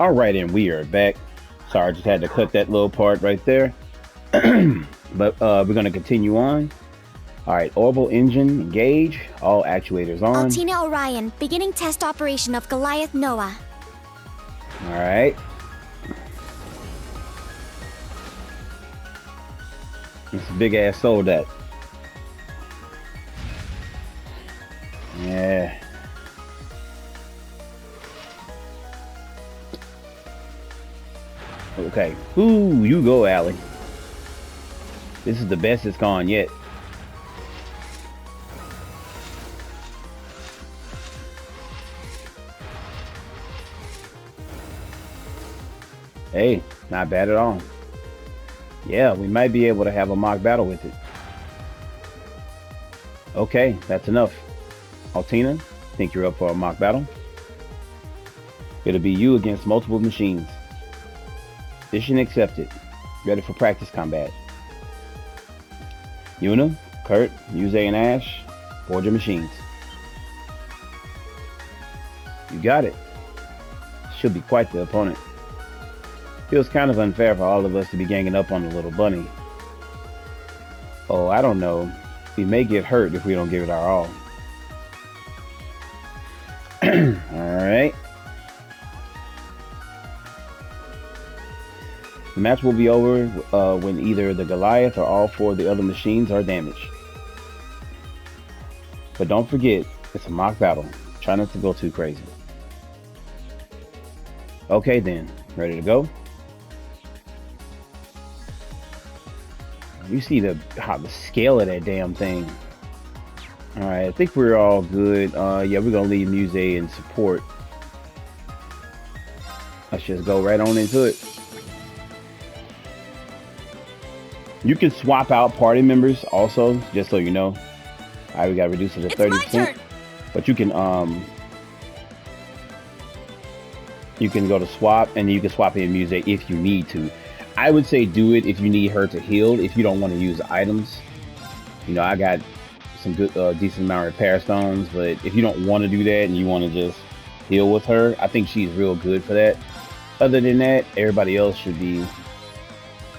All right, and we are back. Sorry, I just had to cut that little part right there. But we're going to continue on. All right, orbital engine engage. All actuators on. Altina Orion, beginning test operation of Goliath Noah. All right. It's a big ass Soldat. Yeah. Okay. Ooh, you go, Allie. This is the best it's gone yet. Hey, not bad at all. Yeah, we might be able to have a mock battle with it. Okay, that's enough. Altina, think you're up for a mock battle? It'll be you against multiple machines. Mission accepted. Ready for practice combat. Yuna, Kurt, Yuze, and Ash, board your machines. You got it. Should be quite the opponent. Feels kind of unfair for all of us to be ganging up on the little bunny. Oh, I don't know. We may get hurt if we don't give it our all. Alright. The match will be over when either the Goliath or all four of the other machines are damaged. But don't forget, it's a mock battle. Try not to go too crazy. Okay then, ready to go? You see the scale of that damn thing. Alright, I think we're all good. Yeah, we're gonna leave Muse in support. Let's just go right on into it. You can swap out party members also, just so you know. Alright, we got reduced to 30%. But you can go to swap, and you can swap in Muse if you need to. I would say do it if you need her to heal, if you don't want to use items. You know, I got some good, decent amount of repair stones, but if you don't want to do that and you want to just heal with her, I think she's real good for that. Other than that, everybody else should be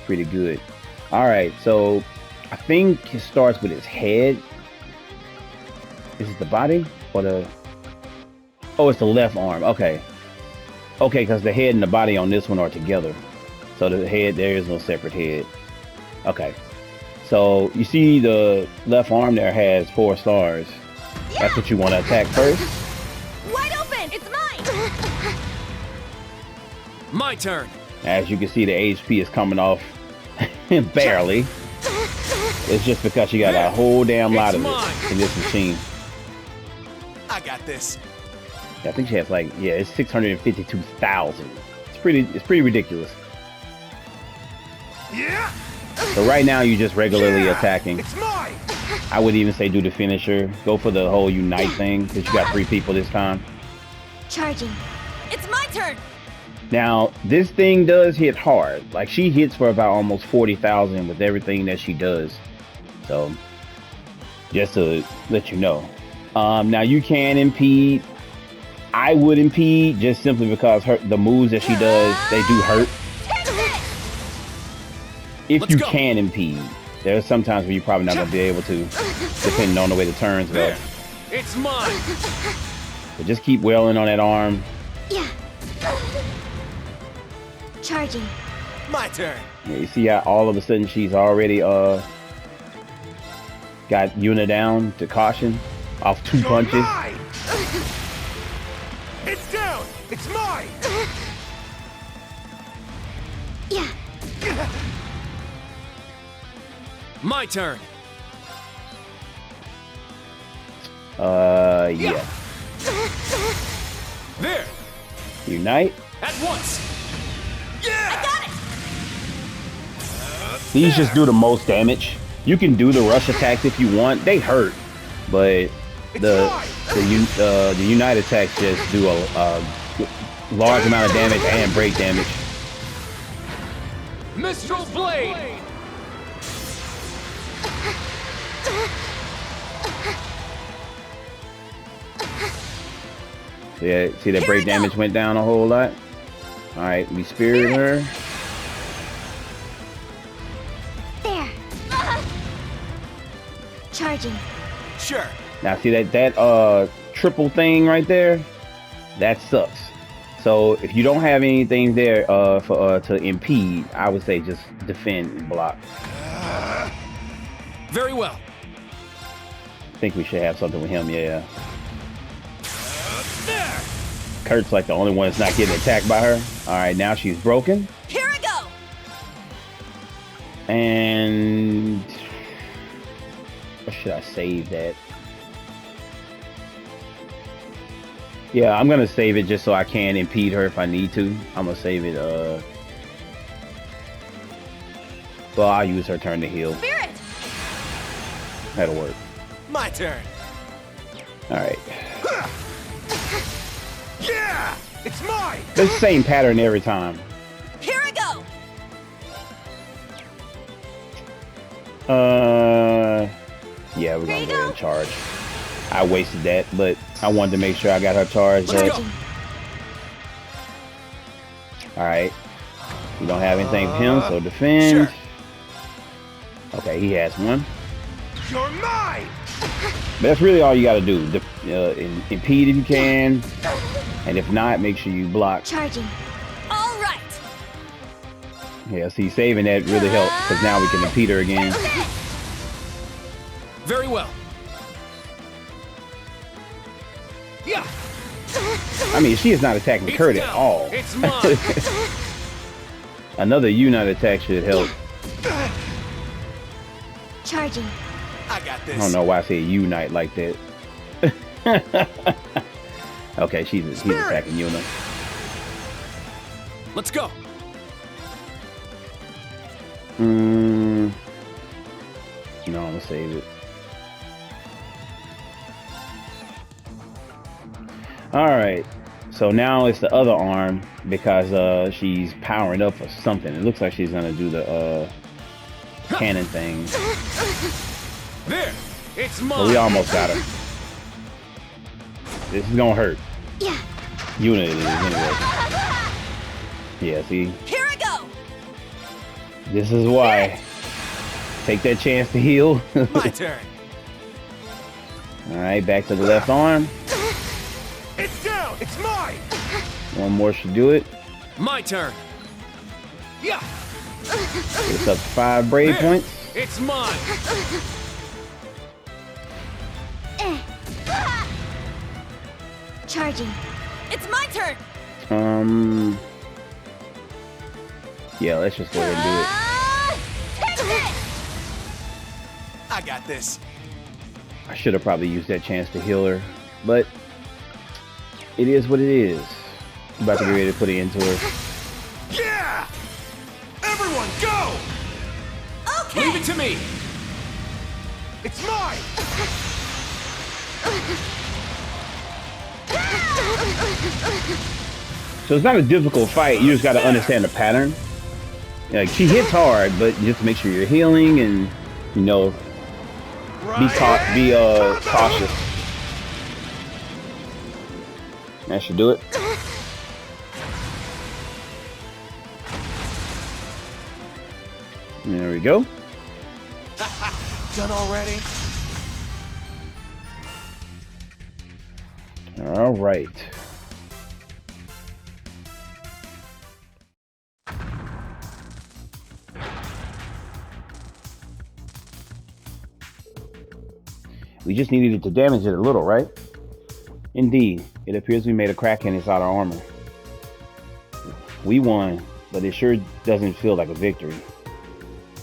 pretty good. All right, so I think it starts with his head. Is it the body or the? Oh, it's the left arm. Okay, okay, because the head and the body on this one are together. So the head, there is no separate head. Okay. So you see the left arm there has 4 stars. Yeah. That's what you want to attack first. Wide open! It's mine! My turn. As you can see, the HP is coming off barely. It's just because you got a whole damn lot of it in this machine. I got this. I think she has like, yeah, it's 652,000. It's pretty ridiculous. Yeah. So right now you're just regularly attacking. It's mine. I would even say do the finisher. Go for the whole unite thing, because you got 3 people this time. Charging. It's my turn. Now this thing does hit hard. Like she hits for about almost 40,000 with everything that she does. So just to let you know. Now you can impede. I would impede just simply because the moves that she does, they do hurt. If you can impede. There's some times where you're probably not going to be able to, depending on the way the turns go. It's mine. But just keep wailing on that arm. Yeah. Charging. My turn. Yeah, you see how all of a sudden she's already got Yuna down to caution off 2 punches. Mine. It's down. It's mine. Yeah. My turn. Yeah. There. Unite. At once. Yeah. I got it. These just do the most damage. You can do the rush attacks if you want. They hurt, but the unite attacks just do a large amount of damage and break damage. Mistral Blade. So yeah, see that break damage went down a whole lot. All right, we speared her. There. Charging. Sure. Now see that triple thing right there? That sucks. So if you don't have anything there for to impede, I would say just defend and block. Very well. I think we should have something with him, yeah. There. Kurt's like the only one that's not getting attacked by her. All right, now she's broken. Here I go. And or should I save that? Yeah, I'm gonna save it just so I can impede her if I need to. I'm gonna save it. Well, I'll use her turn to heal. Spirit. That'll work. My turn. All right. Yeah! It's mine! It's the same pattern every time. Here I go. Yeah, we're Here gonna you go ahead go. and charge. I wasted that, but I wanted to make sure I got her charged Let's up. go. All right. We don't have anything for him, so defend. Sure. Okay, he has one. You're mine! But that's really all you got to do. Impede if you can, and if not, make sure you block. Charging. All right. Yeah, see, saving that really helps because now we can impede her again. Very well. Yeah. I mean, she is not attacking It's Kurt at down. all. It's mine. Another unite attack should help. Charging. I got this. I don't know why I say unite like that. Okay, he's attacking Yuna. Let's go. No, I'm gonna save it. All right, so now it's the other arm because she's powering up for something. It looks like she's gonna do the cannon thing. There. It's But mine. we almost got her. This is gonna hurt. Yeah. Unit it is anyway. Yeah, see, Here I go. this is why. Take that chance to heal. My turn. All right, back to the left arm. It's down. It's mine. One more should do it. My turn. Yeah. It's up to 5 brave There. points. It's mine. Charging. It's my turn. Yeah, let's just go ahead and do it. Take this. I got this. I should have probably used that chance to heal her, but it is what it is. I'm about to be ready to put it into her. Yeah. Everyone, go. Okay. Leave it to me. It's mine. So it's not a difficult fight. You just got to understand the pattern. Like, she hits hard, but just make sure you're healing and, you know, be cautious. That should do it. There we go. Done already? All right. We just needed to damage it a little, right? Indeed, it appears we made a crack in its outer armor. We won, but it sure doesn't feel like a victory.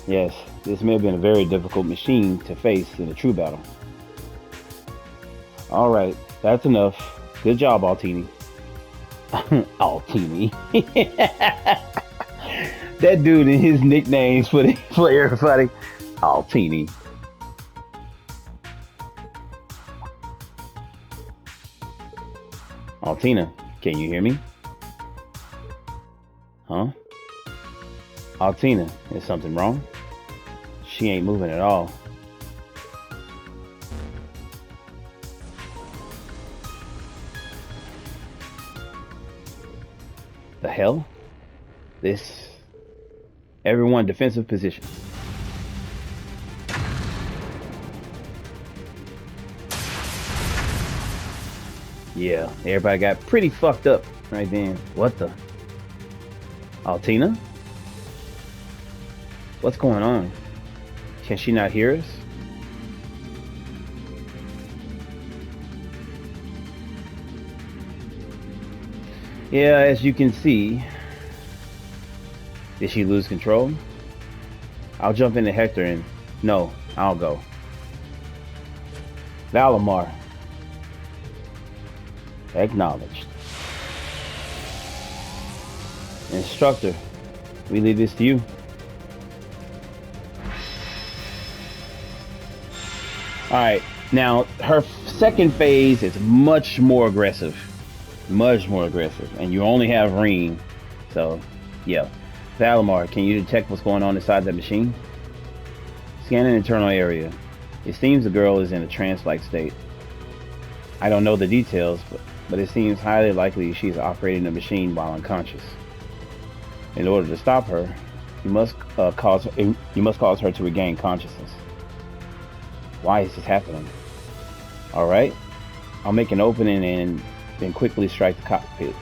Yes, this may have been a very difficult machine to face in a true battle. Alright, that's enough. Good job, Altini. Altini. That dude and his nicknames for everybody. Altini. Altina, can you hear me? Huh? Altina, is something wrong? She ain't moving at all. The hell? This. Everyone defensive position. Yeah, everybody got pretty fucked up right then. What the? Altina? What's going on? Can she not hear us? Yeah, as you can see. Did she lose control? I'll jump into Hector and... No, I'll go. Valimar. Acknowledged. Instructor, we leave this to you. Alright, now her second phase is much more aggressive. Much more aggressive. And you only have Reen. So, yeah. Valimar, can you detect what's going on inside that machine? Scan an internal area. It seems the girl is in a trance-like state. I don't know the details, but it seems highly likely she's operating the machine while unconscious. In order to stop her, you must cause her to regain consciousness. Why is this happening? Alright, I'll make an opening and then quickly strike the cockpit.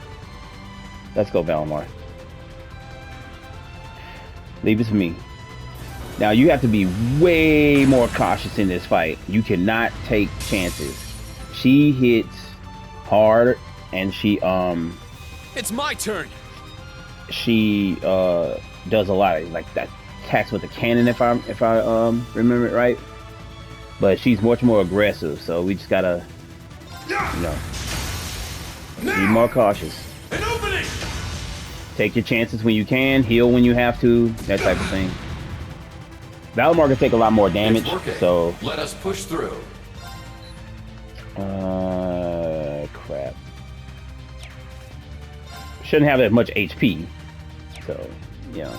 Let's go, Valimar. Leave it to me. Now you have to be way more cautious in this fight. You cannot take chances. She hits hard and she It's my turn. She does a lot of like that attacks with the cannon if I remember it right. But she's much more aggressive, so we just gotta be more cautious. An opening. Take your chances when you can, heal when you have to, that type of thing. Valimar can take a lot more damage, so let us push through. Crap. Shouldn't have as much HP, so yeah.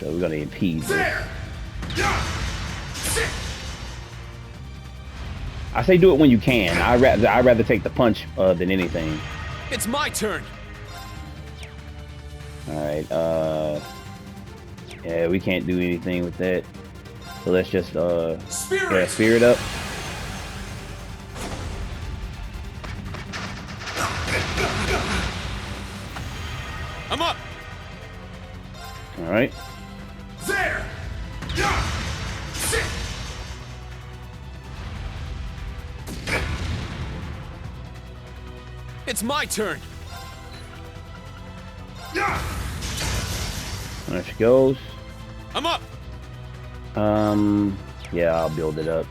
So we're gonna impede this. I say do it when you can. I'd rather take the punch than anything. It's my turn. Alright, yeah, we can't do anything with that. So let's just spirit up. I'm up. Alright. There. Sit. It's my turn. There she goes. I'm up. Yeah, I'll build it up.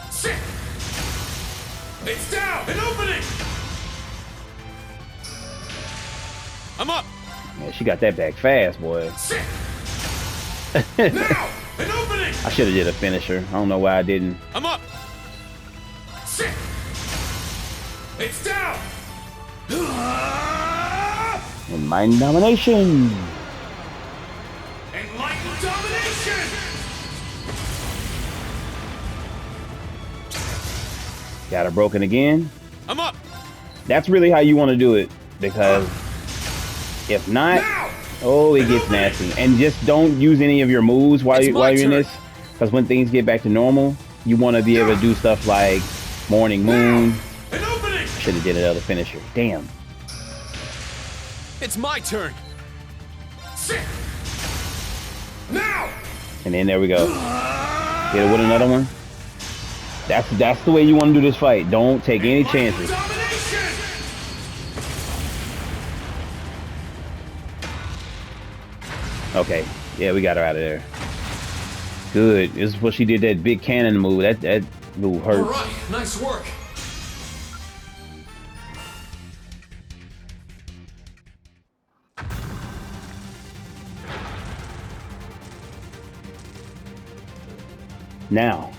Sit. It's down. An opening. I'm up. Yeah, she got that back fast, boy. Sit. Now. An opening. I should have did a finisher. I don't know why I didn't. I'm up. Sit. It's down. Enlightened domination. Enlightened domination. Got her broken again. I'm up. That's really how you want to do it, because if not, oh, it gets nasty. And just don't use any of your moves while you're in this, because when things get back to normal, you want to be able to do stuff like Morning Moon. Should have did another finisher. Damn. It's my turn. Sit. Now. And then there we go. Hit it with another one. That's the way you want to do this fight. Don't take any chances. Okay. Yeah, we got her out of there. Good. This is what she did, that big cannon move. That move hurt. All right. Nice work. Now.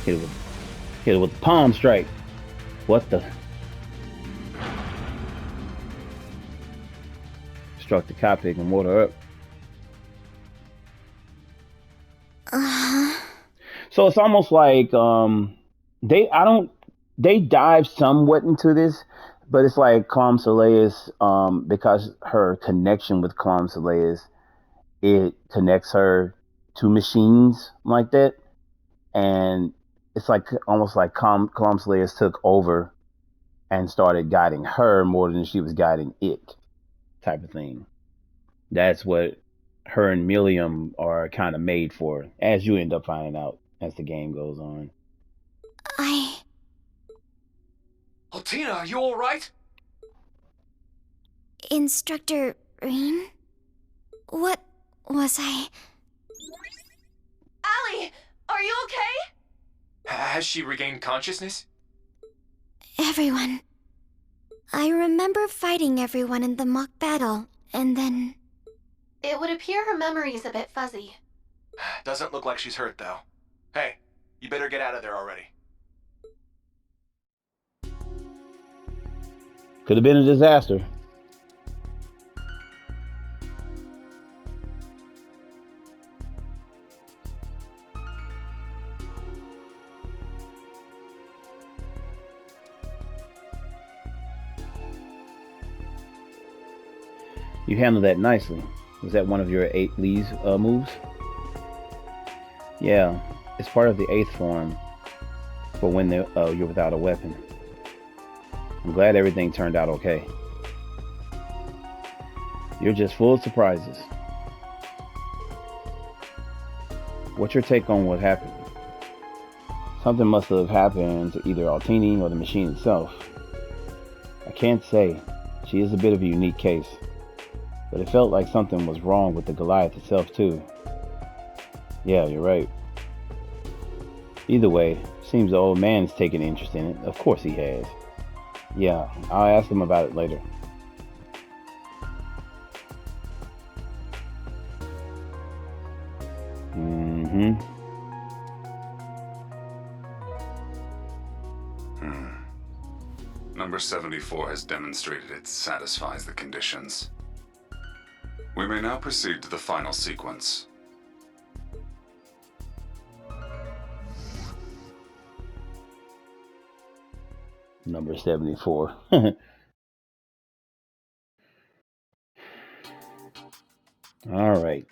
Hit it with the palm strike. What the? Struck the cockpit and water up. So it's almost like they I don't they dive somewhat into this, but it's like Calm Soleil's because her connection with Calm Soleil's, it connects her to machines like that, and it's like almost like Calm Soleil's took over and started guiding her more than she was guiding it, type of thing. That's what her and Milliam are kind of made for, as you end up finding out as the game goes on. I... Altina, are you alright? Instructor Reen? What was I... Allie, are you okay? Has she regained consciousness? Everyone. I remember fighting everyone in the mock battle, and then... It would appear her memory is a bit fuzzy. Doesn't look like she's hurt, though. Hey, you better get out of there already. Could have been a disaster. You handled that nicely. Was that one of your 8 Lee's moves? Yeah, it's part of the 8th form for when you're without a weapon. I'm glad everything turned out okay. You're just full of surprises. What's your take on what happened? Something must have happened to either Altini or the machine itself. I can't say. She is a bit of a unique case. But it felt like something was wrong with the Goliath itself too. Yeah, you're right. Either way, seems the old man's taken interest in it. Of course he has. Yeah, I'll ask him about it later. Number 74 has demonstrated it satisfies the conditions. We may now proceed to the final sequence. Number 74. All right.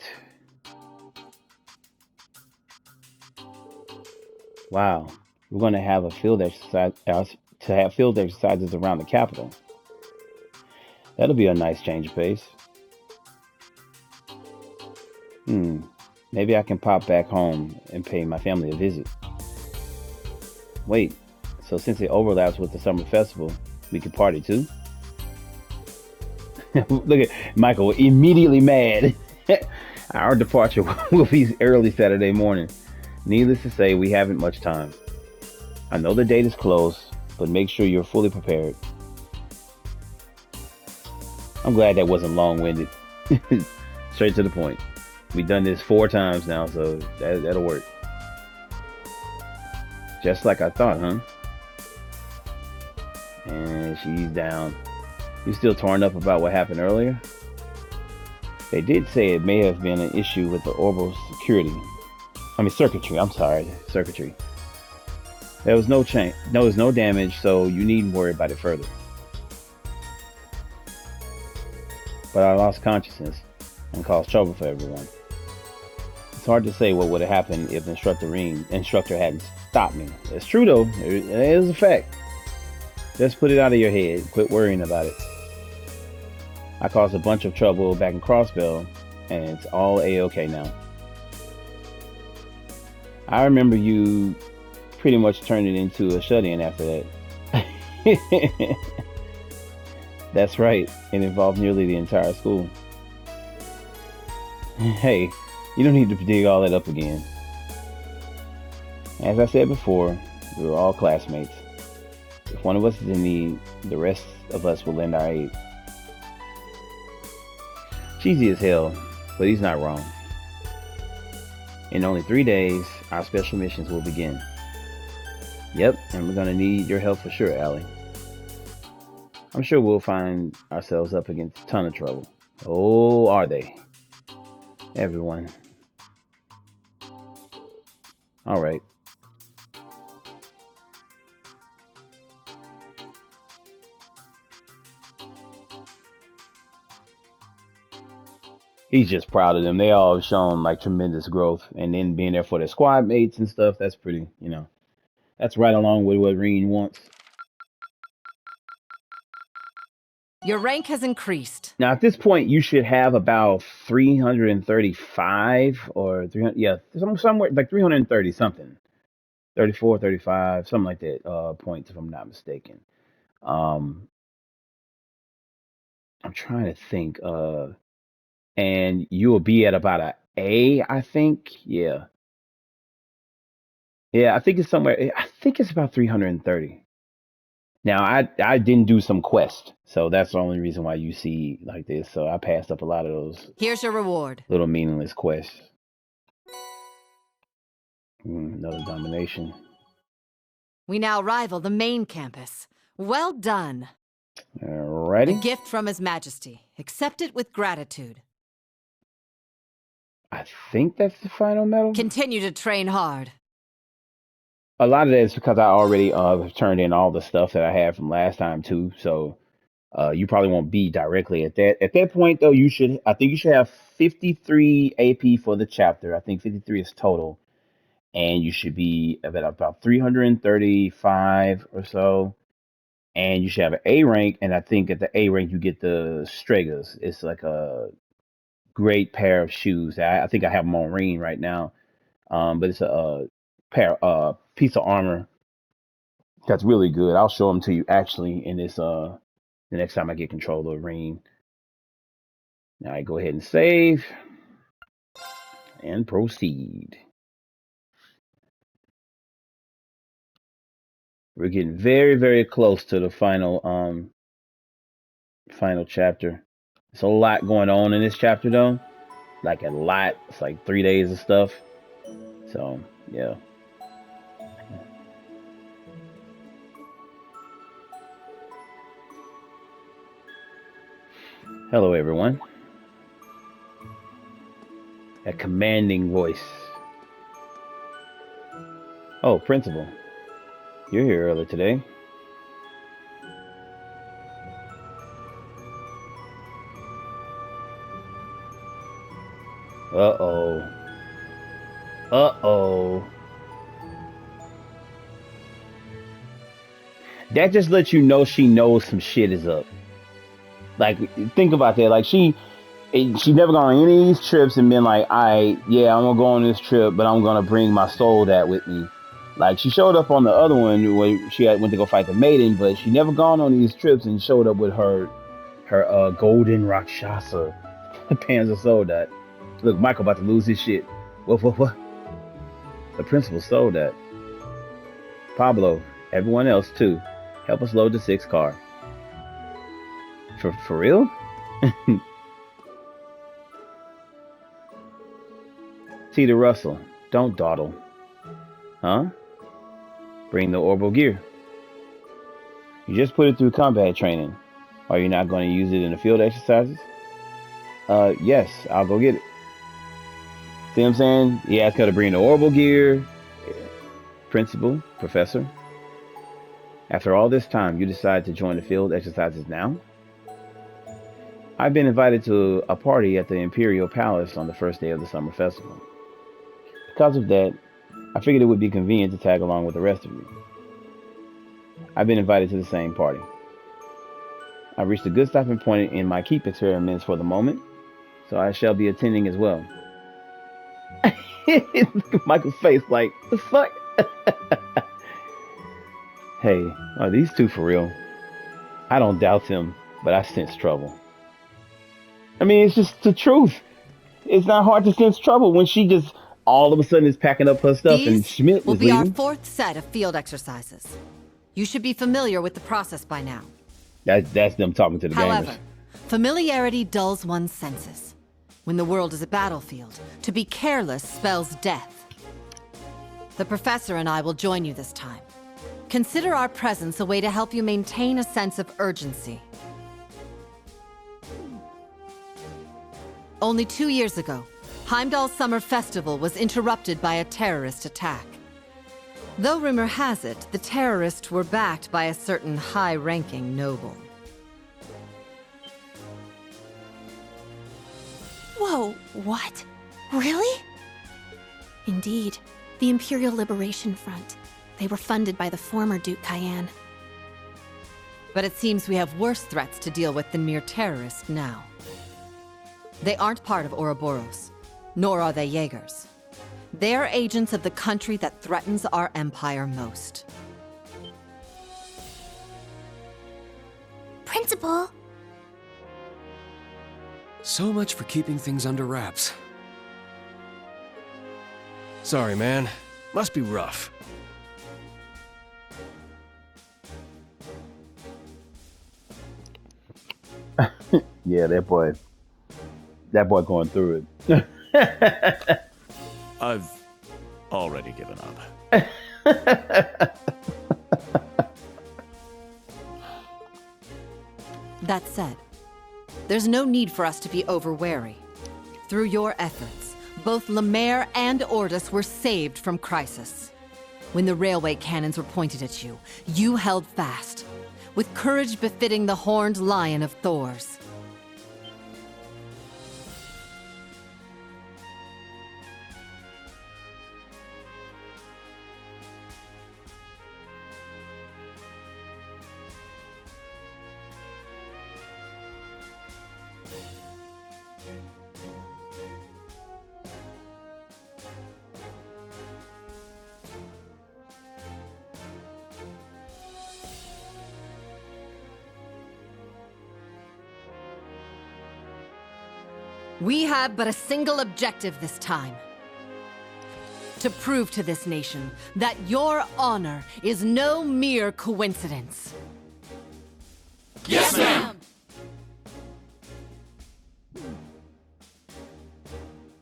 Wow. We're going to have a field exercise to have field exercises around the capital. That'll be a nice change of pace. Maybe I can pop back home and pay my family a visit. Wait, so since it overlaps with the summer festival, we can party too? Look at Michael, immediately mad. Our departure will be early Saturday morning. Needless to say, we haven't much time. I know the date is close, but make sure you're fully prepared. I'm glad that wasn't long-winded. Straight to the point. We've done this 4 times now, so that'll work. Just like I thought, huh? And she's down. You still torn up about what happened earlier? They did say it may have been an issue with the orbital circuitry. I'm sorry, circuitry. There was no change. There was no damage, so you needn't worry about it further. But I lost consciousness and caused trouble for everyone. It's hard to say what would have happened if Instructor hadn't stopped me. It's true though. It is a fact. Just put it out of your head. Quit worrying about it. I caused a bunch of trouble back in Crossbell, and it's all A-okay now. I remember you pretty much turned it into a shut-in after that. That's right. It involved nearly the entire school. Hey, you don't need to dig all that up again. As I said before, we were all classmates. If one of us is in need, the rest of us will lend our aid. Cheesy as hell, but he's not wrong. In only 3 days, our special missions will begin. Yep, and we're gonna need your help for sure, Allie. I'm sure we'll find ourselves up against a ton of trouble. Oh, are they? Everyone. All right. He's just proud of them. They all have shown like tremendous growth, and then being there for their squad mates and stuff. That's pretty, that's right along with what Reen wants. Your rank has increased. Now, at this point, you should have about 335 or 300, yeah, somewhere like 330 something, 34, 35, something like that, points, if I'm not mistaken. Um, I'm trying to think, and you will be at about a A, I think. Yeah. Yeah, I think it's somewhere, I think it's about 330. Now, I didn't do some quest, so that's the only reason why you see like this. So I passed up a lot of those Here's your reward. little meaningless quests. Another domination. We now rival the main campus. Well done. A Alrighty. gift from His Majesty. Accept it with gratitude. I think that's the final medal. Continue to train hard. A lot of that is because I already turned in all the stuff that I had from last time too. So you probably won't be directly at that. At that point though, I think you should have 53 AP for the chapter. I think 53 is total. And you should be about 335 or so. And you should have an A rank. And I think at the A rank, you get the Stregas. It's like a great pair of shoes. I think I have them on Reen right now. But it's a piece of armor that's really good. I'll show them to you actually in this the next time I get control of Reen. Now I go ahead and save and proceed. We're getting very, very close to the final chapter. There's a lot going on in this chapter though. Like a lot. It's like 3 days of stuff. So yeah. Hello everyone. A commanding voice. Oh, Principal. You're here early today. Uh-oh. Uh-oh. That just lets you know she knows some shit is up. Like, think about that. Like, she never gone on any of these trips and been like, I'm gonna go on this trip, but I'm gonna bring my Soldat with me. Like, she showed up on the other one when she went to go fight the maiden, but she never gone on these trips and showed up with her golden Rakshasa, Panzer Soldat. Look, Michael about to lose his shit. What? The Principal Soldat. Pablo, everyone else too. Help us load the 6 car. For real? Tita Russell, don't dawdle. Huh? Bring the orbital gear. You just put it through combat training. Are you not going to use it in the field exercises? Yes, I'll go get it. See what I'm saying? He asked her to bring the orbital gear. Principal, Professor. After all this time, you decide to join the field exercises now? I've been invited to a party at the Imperial Palace on the first day of the summer festival. Because of that, I figured it would be convenient to tag along with the rest of you. I've been invited to the same party. I've reached a good stopping point in my keep experiments for the moment, so I shall be attending as well. Michael's face like, the fuck? Hey, are these two for real? I don't doubt him, but I sense trouble. I mean, it's just the truth. It's not hard to sense trouble when she just all of a sudden is packing up her stuff and Schmidt will was be leaving. our 4th set of field exercises. You should be familiar with the process by now. That's them talking to the However, gamers. familiarity dulls one's senses. When the world is a battlefield, to be careless spells death. The Professor and I will join you this time. Consider our presence a way to help you maintain a sense of urgency. Only 2 years ago, Heimdall's Summer Festival was interrupted by a terrorist attack. Though rumor has it, the terrorists were backed by a certain high-ranking noble. Whoa, what? Really? Indeed. The Imperial Liberation Front. They were funded by the former Duke Cayenne. But it seems we have worse threats to deal with than mere terrorists now. They aren't part of Ouroboros, nor are they Jaegers. They're agents of the country that threatens our empire most. Principal, So much for keeping things under wraps. Sorry, man. Must be rough. Yeah, that boy going through it. I've already given up. That said, there's no need for us to be over-wary. Through your efforts, both Lemaire and Ordis were saved from crisis. When the railway cannons were pointed at you, you held fast, with courage befitting the horned lion of Thors. We have but a single objective this time. To prove to this nation that your honor is no mere coincidence. Yes, ma'am!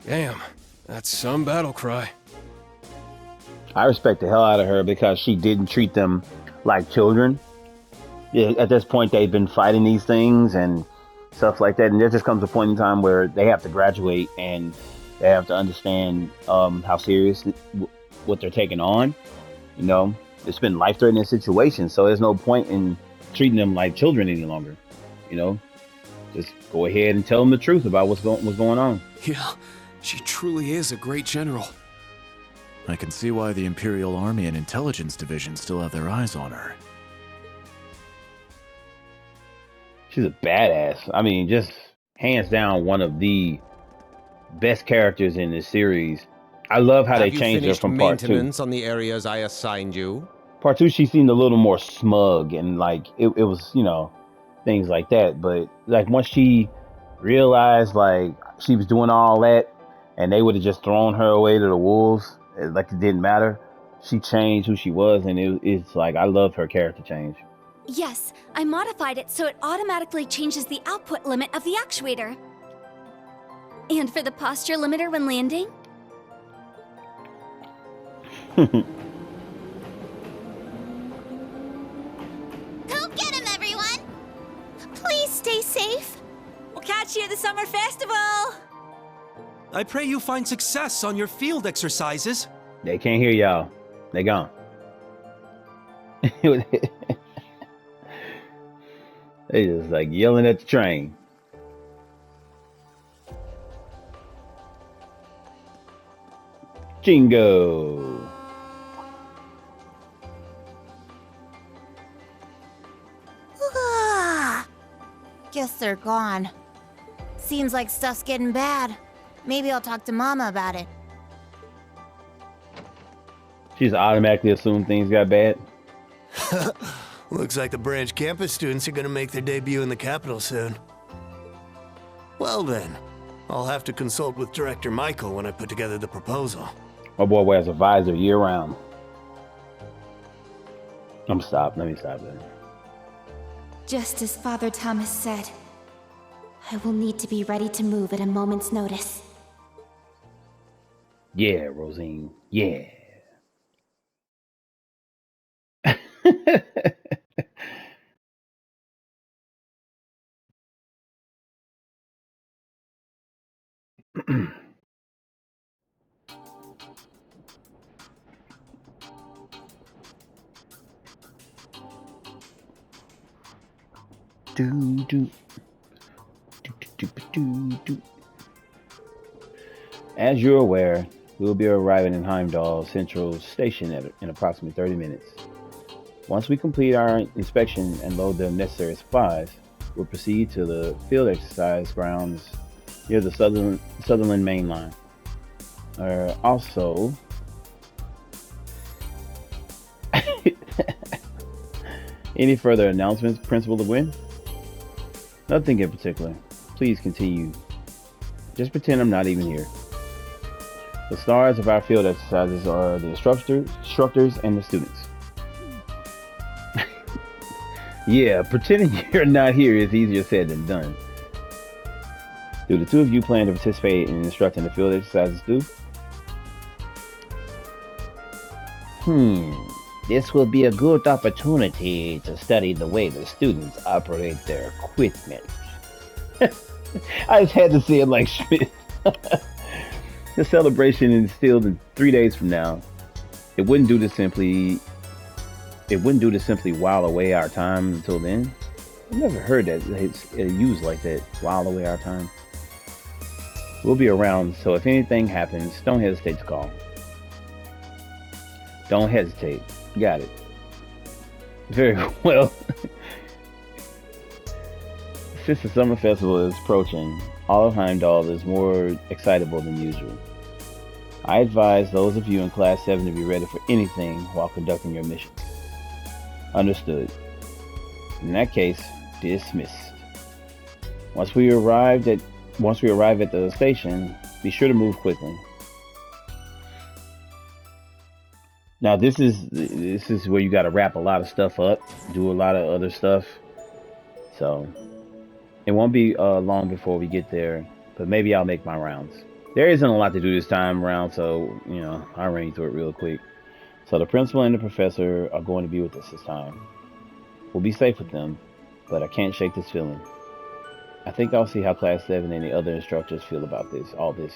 Damn, that's some battle cry. I respect the hell out of her because she didn't treat them like children. Yeah, at this point, they've been fighting these things and stuff like that, and there just comes a point in time where they have to graduate and they have to understand how serious what they're taking on. You know, it's been life-threatening situations, so there's no point in treating them like children any longer. You know, just go ahead and tell them the truth about what's going on. Yeah, she truly is a great general. I can see why the Imperial Army and Intelligence Division still have their eyes on her. She's a badass. I mean, just hands down one of the best characters in this series. I love how they changed her from part 2. Maintenance on the areas I assigned you? Part 2, she seemed a little more smug and like it was, you know, things like that. But like once she realized like she was doing all that and they would have just thrown her away to the wolves, like it didn't matter. She changed who she was, and it's like I love her character change. yes, I modified it so it automatically changes the output limit of the actuator. And for the posture limiter when landing? Go get him, everyone! Please stay safe. We'll catch you at the summer festival! I pray you find success on your field exercises. They can't hear y'all. They gone. They just like yelling at the train. Jingo. Guess they're gone. Seems like stuff's getting bad. Maybe I'll talk to Mama about it. She's automatically assumed things got bad. Looks like the branch campus students are gonna make their debut in the capital soon. Well then, I'll have to consult with Director Michael when I put together the proposal. My boy wears a visor year round. Let me stop there. Just as Father Thomas said, I will need to be ready to move at a moment's notice. Yeah, Rosine. Yeah. As you're aware, we will be arriving in Heimdall Central Station in approximately 30 minutes. Once we complete our inspection and load the necessary supplies, we'll proceed to the field exercise grounds near the Sutherland main line. Also, any further announcements, Principal LeGuin? Nothing in particular. Please continue. Just pretend I'm not even here. The stars of our field exercises are the instructors and the students. Yeah, pretending you're not here is easier said than done. Do the two of you plan to participate in instructing the field exercises too? This will be a good opportunity to study the way the students operate their equipment. I just had to say it like Schmidt. The celebration is still in 3 days from now. It wouldn't do to simply while away our time until then. I've never heard that it's used like that, while away our time. We'll be around, so if anything happens, don't hesitate to call. Don't hesitate. Got it. Very well. Since the summer festival is approaching, all of Heimdall is more excitable than usual. I advise those of you in Class 7 to be ready for anything while conducting your mission. Understood. In that case, dismissed. Once we arrive at the station, be sure to move quickly. Now this is where you got to wrap a lot of stuff up, do a lot of other stuff. So it won't be long before we get there, but maybe I'll make my rounds. There isn't a lot to do this time around, so I'll run you through it real quick. So the principal and the professor are going to be with us this time. We'll be safe with them, but I can't shake this feeling. I think I'll see how Class 7 and the other instructors feel about all this.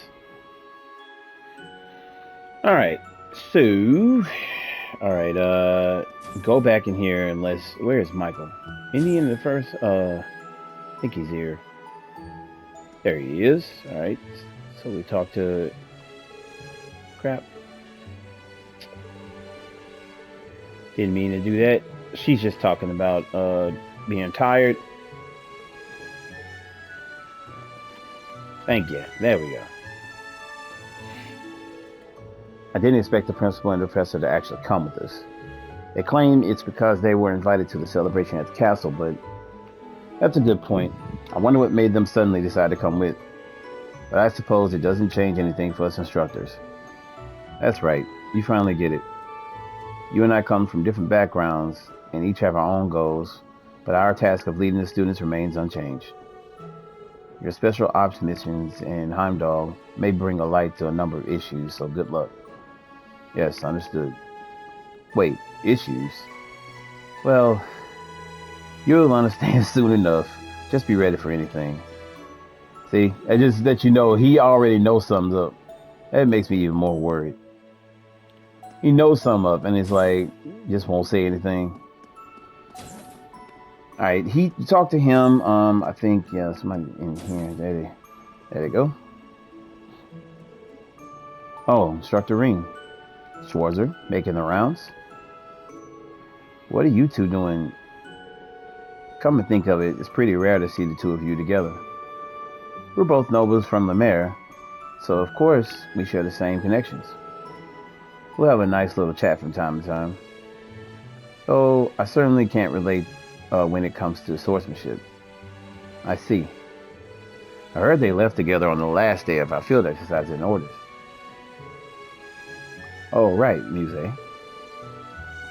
Alright, so... Alright, go back in here and where is Michael? Isn't he in the first? I think he's here. There he is. Alright, so we talk to... Crap. Didn't mean to do that. She's just talking about being tired. Thank you. There we go. I didn't expect the principal and the professor to actually come with us. They claim it's because they were invited to the celebration at the castle, but that's a good point. I wonder what made them suddenly decide to come with. But I suppose it doesn't change anything for us instructors. That's right. You finally get it. You and I come from different backgrounds and each have our own goals, but our task of leading the students remains unchanged. Your special ops missions in Heimdall may bring a light to a number of issues, so good luck. Yes, understood. Wait, issues? Well, you'll understand soon enough. Just be ready for anything. See, I just let you know he already knows something's up. That makes me even more worried. He knows something up and it's like, just won't say anything. Alright, he talked to him, I think, yeah, somebody in here. There they go. Oh, Instructor Ring. Schwarzer, making the rounds. What are you two doing? Come to think of it, it's pretty rare to see the two of you together. We're both nobles from the Mare, so of course we share the same connections. We'll have a nice little chat from time to time. Though I certainly can't relate when it comes to swordsmanship. I see. I heard they left together on the last day of our field exercise in orders. Oh, right, Muse.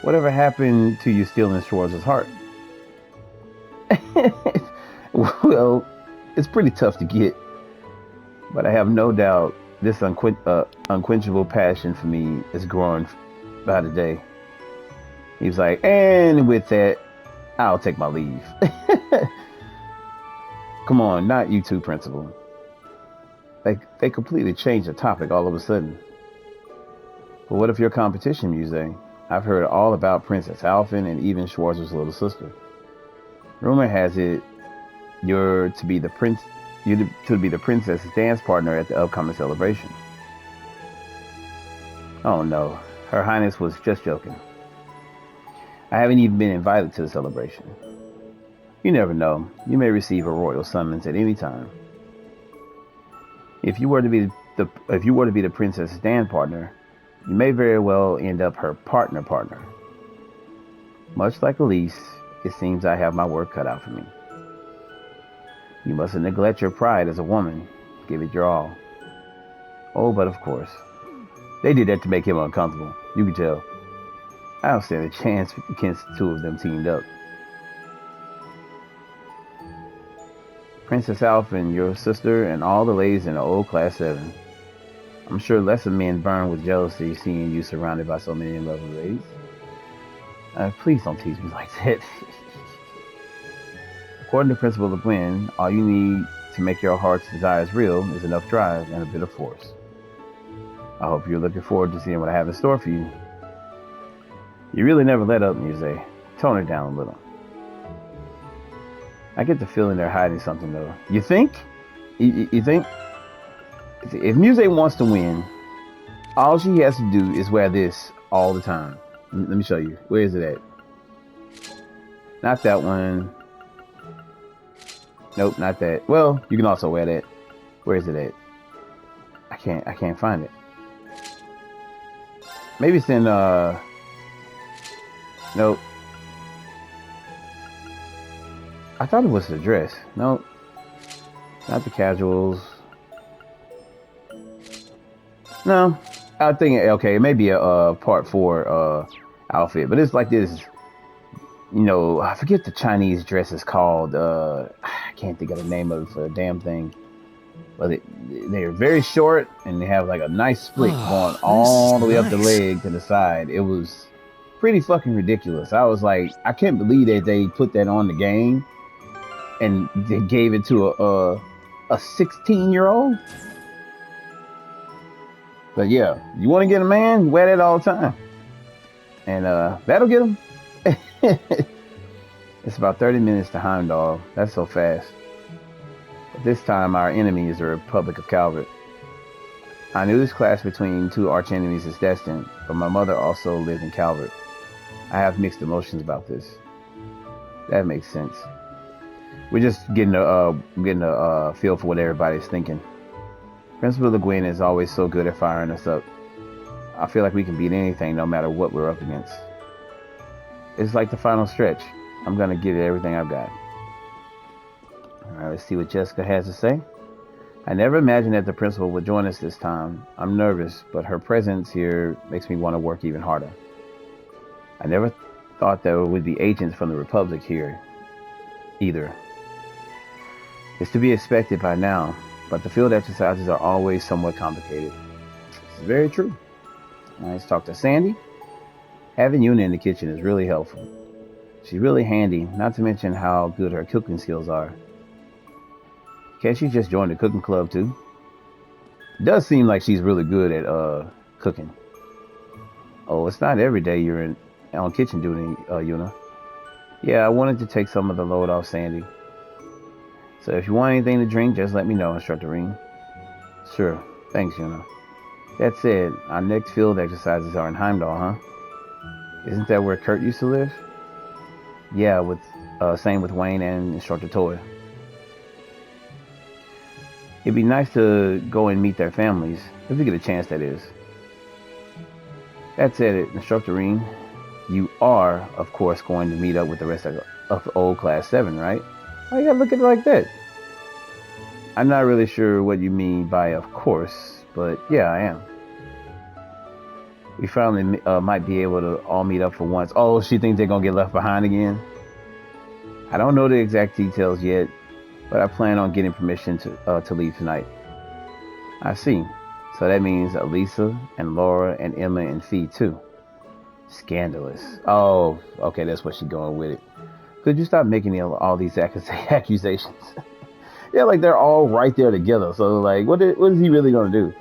Whatever happened to you stealing Schwarz's heart? Well, it's pretty tough to get, but I have no doubt this unquenchable passion for me is growing by the day. He's like, and with that, I'll take my leave. Come on, not you two, Principal. They completely changed the topic all of a sudden. But what if your competition, Muse? I've heard all about Princess Alphen and even Schwarz's little sister. Rumor has it You're to be the prince. You're to be the princess's dance partner at the upcoming celebration. Oh no, Her Highness was just joking. I haven't even been invited to the celebration. You never know. You may receive a royal summons at any time. If you were to be the princess's dance partner, you may very well end up her partner. Much like Elise, it seems I have my work cut out for me. You mustn't neglect your pride as a woman. Give it your all. Oh, but of course. They did that to make him uncomfortable. You can tell. I don't stand a chance against the two of them teamed up. Princess Alphen, your sister, and all the ladies in the old Class 7. I'm sure lesser men burn with jealousy seeing you surrounded by so many lovely ladies. Please don't tease me like that. According to Principal Le Guin, all you need to make your heart's desires real is enough drive and a bit of force. I hope you're looking forward to seeing what I have in store for you. You really never let up, Muse. Tone it down a little. I get the feeling they're hiding something, though. You think? You think? If Muse wants to win, all she has to do is wear this all the time. Let me show you. Where is it at? Not that one. Nope, not that. Well, you can also wear that. Where is it at? I can't find it. Maybe it's in nope. I thought it was the dress. Nope. Not the casuals. No. I think okay, it may be a part 4 outfit, but it's like this, you know, I forget the Chinese dress is called. I can't think of the name of it for a damn thing. But they're very short and they have like a nice split going all the way up the leg to the side. It was pretty fucking ridiculous. I was like, I can't believe that they put that on the game and they gave it to a 16-year-old. But yeah, you want to get a man, wear that all the time, and that'll get him. It's about 30 minutes to Heimdall. That's so fast. But this time, our enemy is the Republic of Calvert. I knew this clash between two archenemies is destined, but my mother also lived in Calvert. I have mixed emotions about this. That makes sense. We're just getting a feel for what everybody's thinking. Principal Le Guin is always so good at firing us up. I feel like we can beat anything no matter what we're up against. It's like the final stretch. I'm going to give it everything I've got. Alright, let's see what Jessica has to say. I never imagined that the principal would join us this time. I'm nervous, but her presence here makes me want to work even harder. I never thought there would be agents from the Republic here, either. It's to be expected by now, but the field exercises are always somewhat complicated. It's very true. Alright, let's talk to Sandy. Having Yuna in the kitchen is really helpful. She's really handy, not to mention how good her cooking skills are. Can't she just join the cooking club too? It does seem like she's really good at cooking. Oh, it's not every day you're on kitchen duty, Yuna. Yeah, I wanted to take some of the load off Sandy. So if you want anything to drink, just let me know, Instructor Reem. Sure. Thanks, Yuna. That said, our next field exercises are in Heimdall, huh? Isn't that where Kurt used to live? Yeah, same with Wayne and Instructor Toy. It'd be nice to go and meet their families, if we get a chance, that is. That said, Instructor Reem, you are, of course, going to meet up with the rest of old Class 7, right? Why you gotta look at it like that? I'm not really sure what you mean by of course, but yeah, I am. We finally might be able to all meet up for once. Oh, she thinks they're gonna get left behind again? I don't know the exact details yet, but I plan on getting permission to leave tonight. I see. So that means Elisa and Laura and Emma and Fee too. Scandalous. Oh, okay, that's where she's going with it. Could you stop making all these accusations? Yeah, like they're all right there together. So like, what is he really gonna do?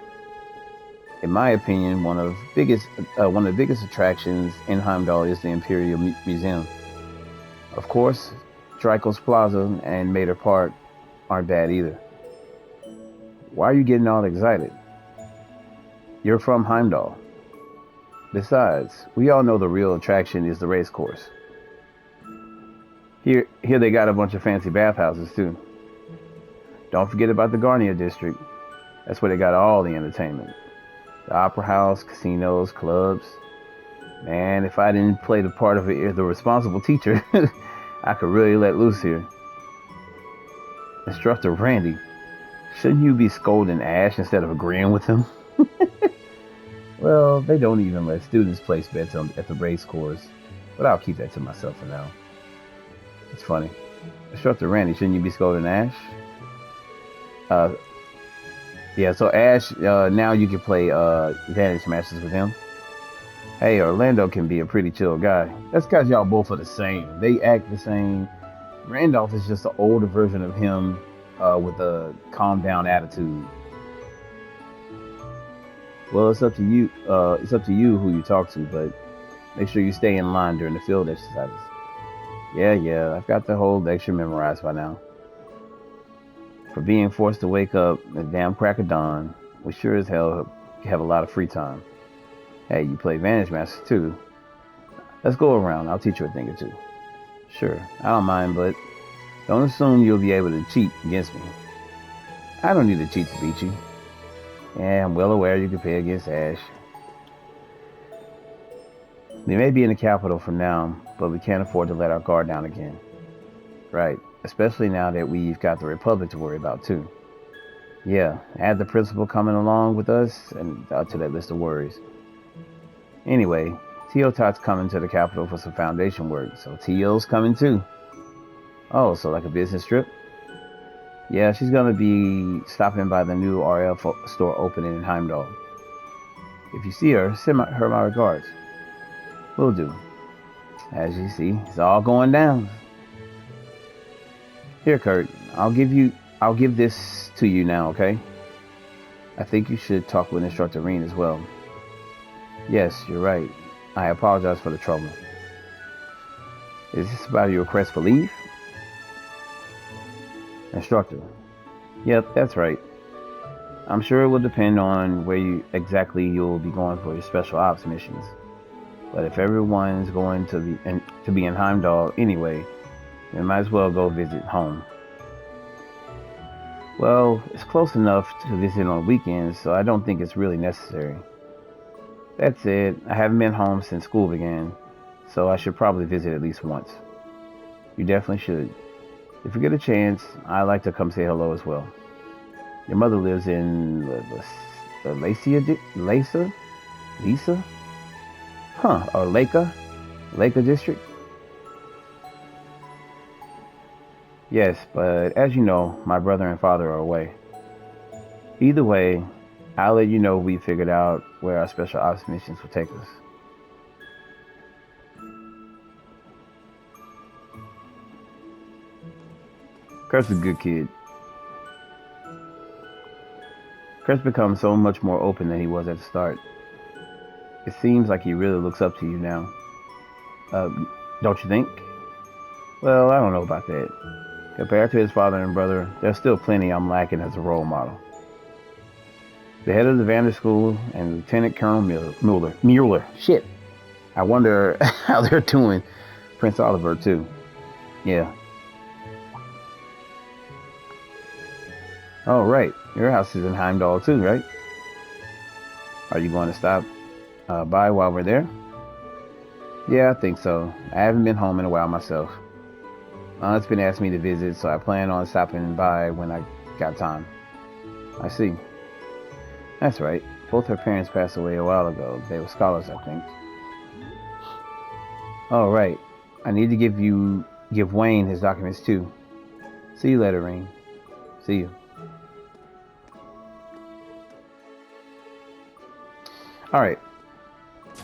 In my opinion, one of the biggest attractions in Heimdall is the Imperial Museum. Of course, Dreykel's Plaza and Mater Park aren't bad either. Why are you getting all excited? You're from Heimdall. Besides, we all know the real attraction is the race course. Here they got a bunch of fancy bathhouses too. Don't forget about the Garnia district. That's where they got all the entertainment. The opera house, casinos, clubs. Man, if I didn't play the part of the responsible teacher, I could really let loose here. Instructor Randy, shouldn't you be scolding Ash instead of agreeing with him? Well, they don't even let students place bets at the race course, but I'll keep that to myself for now. It's funny. Instructor Randy, shouldn't you be scolding Ash? Yeah, so Ash, now you can play advantage matches with him. Hey, Orlando can be a pretty chill guy. That's because y'all both are the same. They act the same. Randolph is just an older version of him with a calm down attitude. Well, it's up to you. It's up to you who you talk to, but make sure you stay in line during the field exercises. Yeah, I've got the whole lecture memorized by now. For being forced to wake up at the damn crack of dawn, we sure as hell have a lot of free time. Hey, you play Vantage Master too. Let's go around. I'll teach you a thing or two. Sure, I don't mind, but don't assume you'll be able to cheat against me. I don't need to cheat to beat you. Yeah, I'm well aware you can play against Ash. We may be in the capital for now, but we can't afford to let our guard down again. Right, especially now that we've got the Republic to worry about too. Yeah, add the principal coming along with us and to that list of worries. Anyway, Teotot's coming to the capital for some foundation work, so Teo's coming too. Oh, so like a business trip? Yeah, she's gonna be stopping by the new RL store opening in Heimdall. If you see her, send her my regards. Will do. As you see, it's all going down. Here, Kurt, I'll give this to you now, okay? I think you should talk with Instructor Reen as well. Yes, you're right. I apologize for the trouble. Is this about your request for leave? Instructor. Yep, that's right. I'm sure it will depend on where exactly you'll be going for your special ops missions. But if everyone's going to be in Heimdall anyway, then might as well go visit home. Well, it's close enough to visit on weekends, so I don't think it's really necessary. That said, I haven't been home since school began, so I should probably visit at least once. You definitely should. If you get a chance, I'd like to come say hello as well. Your mother lives in Lisa? Huh, or Leka district? Yes, but as you know, my brother and father are away. Either way, I'll let you know we figured out where our special ops missions will take us. Kurt's a good kid. Kurt's become so much more open than he was at the start. It seems like he really looks up to you now. Don't you think? Well, I don't know about that. Compared to his father and brother, there's still plenty I'm lacking as a role model. The head of the Vander School and Lieutenant Colonel Mueller. Shit. I wonder how they're doing. Prince Oliver, too. Yeah. Oh, right. Your house is in Heimdall, too, right? Are you going to stop by while we're there? Yeah, I think so. I haven't been home in a while myself. It's been asking me to visit, so I plan on stopping by when I got time. I see. That's right. Both her parents passed away a while ago. They were scholars, I think. Oh, right. I need to give Wayne his documents, too. See you later, Rain. See you. All right.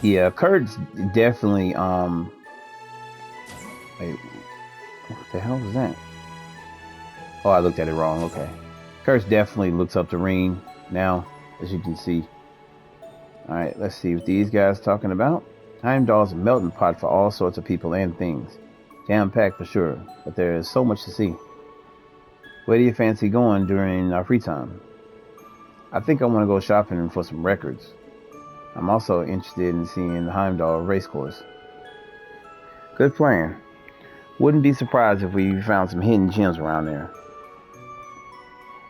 Yeah, Kurt's definitely, wait, what the hell was that? Oh, I looked at it wrong. Okay. Kurtz definitely looks up to Reen now, as you can see. All right, let's see what these guys talking about. Heimdall's a melting pot for all sorts of people and things. Jam-packed for sure, but there is so much to see. Where do you fancy going during our free time? I think I want to go shopping for some records. I'm also interested in seeing the Heimdall racecourse. Good plan. Wouldn't be surprised if we found some hidden gems around there.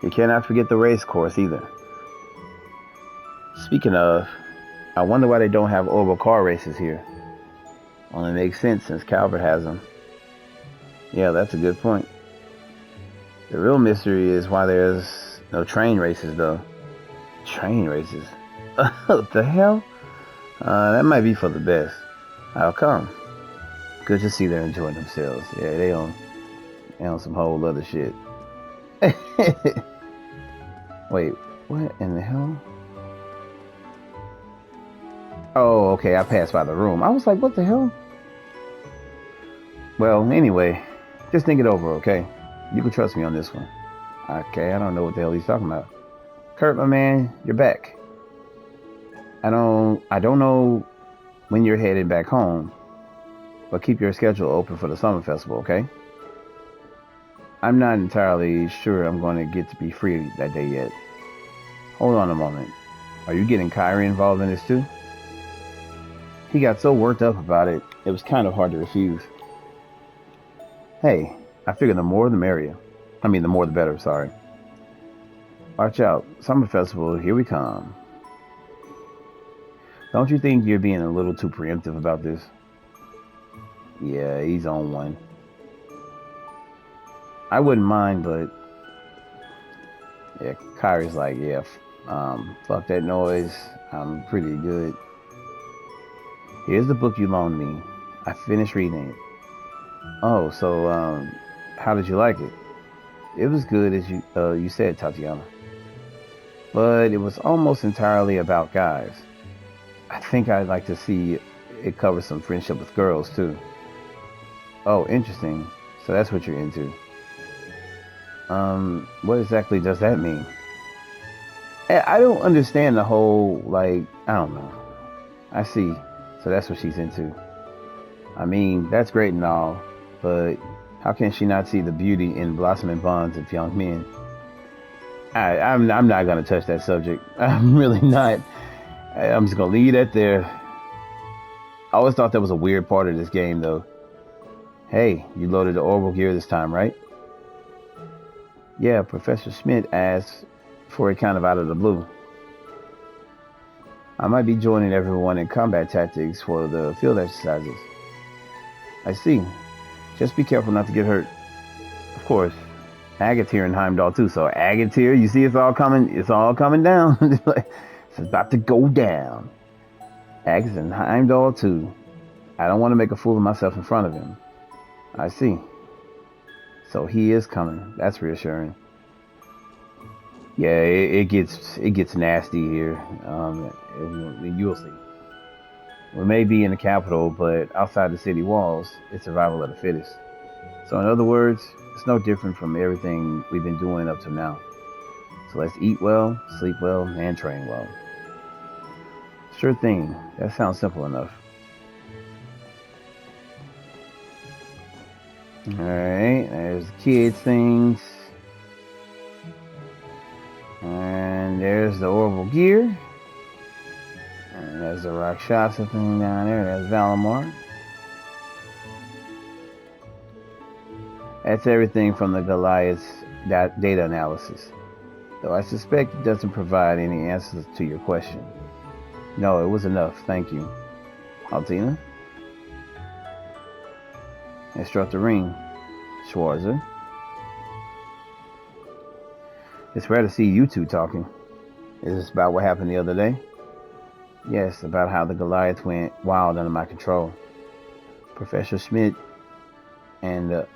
You cannot forget the racecourse either. Speaking of, I wonder why they don't have orbital car races here. Only makes sense since Calvert has them. Yeah, that's a good point. The real mystery is why there's no train races, though. Train races? What the hell? That might be for the best. How come? Good to see they're enjoying themselves. Yeah, they on some whole other shit. Wait, what in the hell? Oh, okay, I passed by the room. I was like, what the hell? Well, anyway, just think it over, okay? You can trust me on this one. Okay, I don't know what the hell he's talking about. Kurt, my man, you're back. I don't know when you're headed back home, but keep your schedule open for the summer festival, okay? I'm not entirely sure I'm going to get to be free that day yet. Hold on a moment. Are you getting Kyrie involved in this too? He got so worked up about it, it was kind of hard to refuse. Hey, I figure the more the merrier. I mean, the more the better, sorry. Watch out. Summer festival, here we come. Don't you think you're being a little too preemptive about this? Yeah, he's on one. I wouldn't mind, but... Yeah, Kyrie's like, yeah, fuck that noise. I'm pretty good. Here's the book you loaned me. I finished reading it. Oh, so, how did you like it? It was good, as you said, Tatiana. But it was almost entirely about guys. I think I'd like to see it cover some friendship with girls, too. Oh, interesting. So that's what you're into. What exactly does that mean? I don't understand the whole, like, I don't know. I see. So that's what she's into. I mean, that's great and all, but how can she not see the beauty in blossoming bonds of young men? I'm not going to touch that subject. I'm really not. I'm just going to leave that there. I always thought that was a weird part of this game, though. Hey, you loaded the orbital gear this time, right? Yeah, Professor Schmidt asked for it kind of out of the blue. I might be joining everyone in combat tactics for the field exercises. I see. Just be careful not to get hurt. Of course. Agate's here in Heimdall too, so Agate's here, you see it's all coming down. It's about to go down. Agate's in Heimdall too. I don't want to make a fool of myself in front of him. I see. So he is coming. That's reassuring. Yeah, it gets nasty here. You'll see. We may be in the capital, but outside the city walls, it's survival of the fittest. So in other words, it's no different from everything we've been doing up to now. So let's eat well, sleep well, and train well. Sure thing. That sounds simple enough. Alright, there's the kids' things. And there's the orbital gear. And there's the Rakshasa thing down there. There's Valimar. That's everything from the Goliath's data analysis. Though I suspect it doesn't provide any answers to your question. No, it was enough, thank you. Altina? Instructor Ring. Schwarzer. It's rare to see you two talking. Is this about what happened the other day? Yes, about how the Goliath went wild under my control. Professor Schmidt and a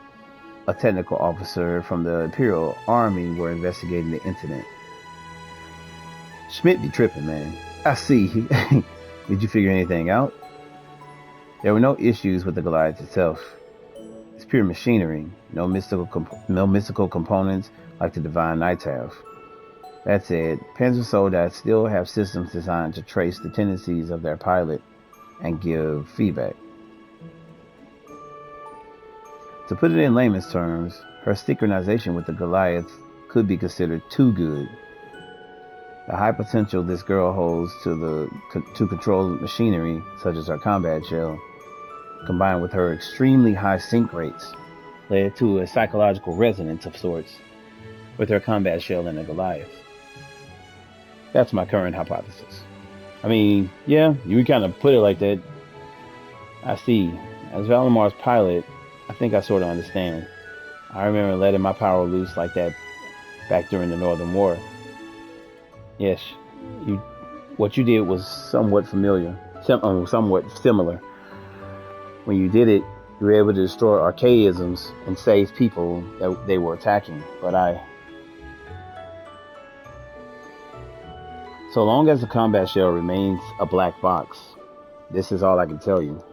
technical officer from the Imperial Army were investigating the incident. Schmidt be tripping, man. I see. Did you figure anything out? There were no issues with the Goliath itself. It's pure machinery, no mystical components like the Divine Knights have. That said, Panzer Soldat still have systems designed to trace the tendencies of their pilot and give feedback. To put it in layman's terms, her synchronization with the Goliath could be considered too good. The high potential this girl holds to control machinery, such as her combat shell, combined with her extremely high sync rates, led to a psychological resonance of sorts with her combat shell and the Goliath. That's my current hypothesis. I mean, yeah, you kind of put it like that. I see. As Valamar's pilot, I think I sort of understand. I remember letting my power loose like that back during the Northern War. Yes, what you did was somewhat familiar, somewhat similar. When you did it, you were able to destroy archaisms and save people that they were attacking. But so long as the combat shell remains a black box, this is all I can tell you.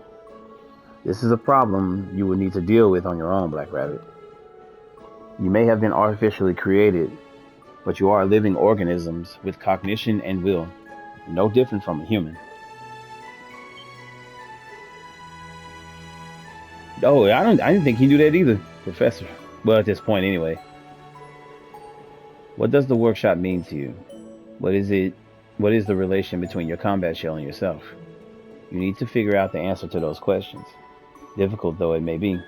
This is a problem you will need to deal with on your own, Black Rabbit. You may have been artificially created, but you are living organisms with cognition and will, no different from a human. Oh, I didn't think he knew that either, Professor. Well, at this point anyway. What does the workshop mean to you? What is the relation between your combat shell and yourself? You need to figure out the answer to those questions, difficult though it may be.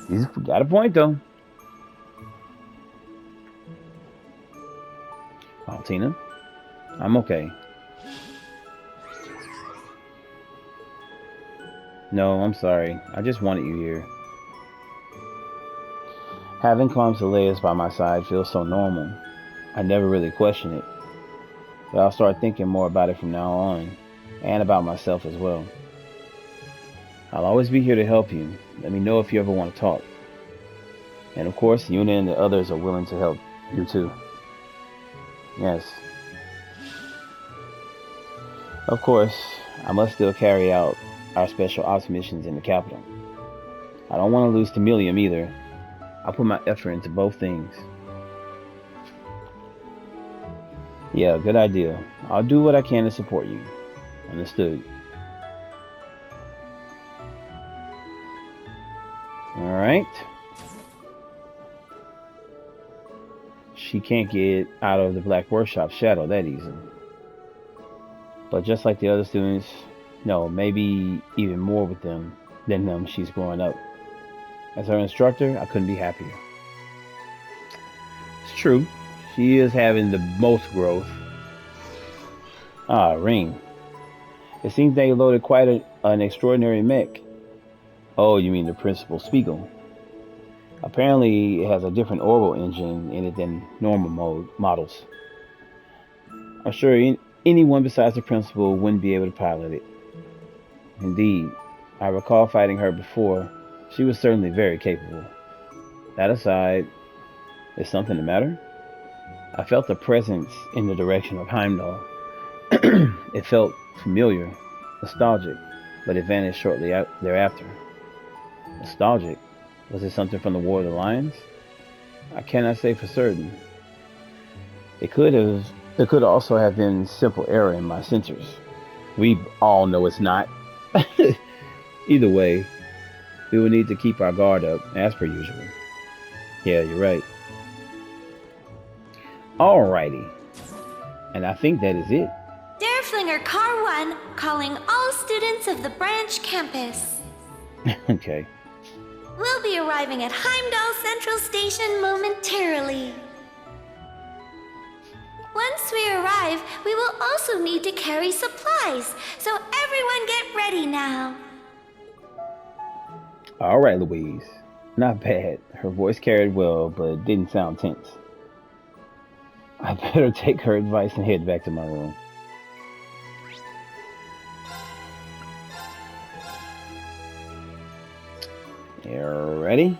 He's got a point though. Oh, Tina, I'm okay. No, I'm sorry. I just wanted you here. Having Clomsaleus by my side feels so normal. I never really question it. But I'll start thinking more about it from now on, and about myself as well. I'll always be here to help you. Let me know if you ever want to talk. And of course, Yuna and the others are willing to help you too. Yes. Of course, I must still carry out our special ops missions in the capital. I don't want to lose Thamelium either. I'll put my effort into both things. Yeah, good idea. I'll do what I can to support you. Understood. Alright. She can't get out of the Black Workshop shadow that easily. But just like the other students, no, maybe even more with them than them, she's growing up. As her instructor, I couldn't be happier. It's true. She is having the most growth. Ah, Ring. It seems they loaded quite an extraordinary mech. Oh, you mean the Principal Spiegel. Apparently, it has a different orbital engine in it than normal models. I'm sure anyone besides the Principal wouldn't be able to pilot it. Indeed, I recall fighting her before. She was certainly very capable. That aside, is something the matter? I felt a presence in the direction of Heimdall. It felt familiar, nostalgic, but it vanished shortly thereafter. Nostalgic? Was it something from the War of the Lions? I cannot say for certain. It could also have been simple error in my sensors. We all know it's not. Either way, we will need to keep our guard up, as per usual. Yeah, you're right. Alrighty. And I think that is it. Dareflinger Car 1 calling all students of the branch campus. Okay. We'll be arriving at Heimdall Central Station momentarily. Once we arrive, we will also need to carry supplies, so everyone get ready now. Alright, Louise. Not bad. Her voice carried well, but it didn't sound tense. I better take her advice and head back to my room. You ready?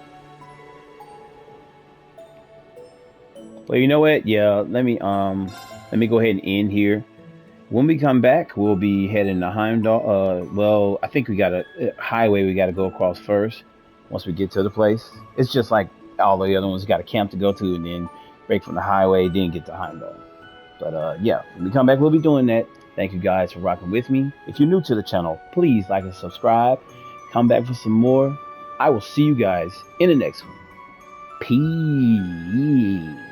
Well, you know what? Yeah, let me go ahead and end here. When we come back, we'll be heading to Heimdall. Well, I think we got a highway we got to go across first. Once we get to the place, it's just like all the other ones. Got a camp to go to, and then break from the highway, then get to Heimdall. But yeah, when we come back, we'll be doing that. Thank you guys for rocking with me. If you're new to the channel, please like and subscribe. Come back for some more. I will see you guys in the next one. Peace.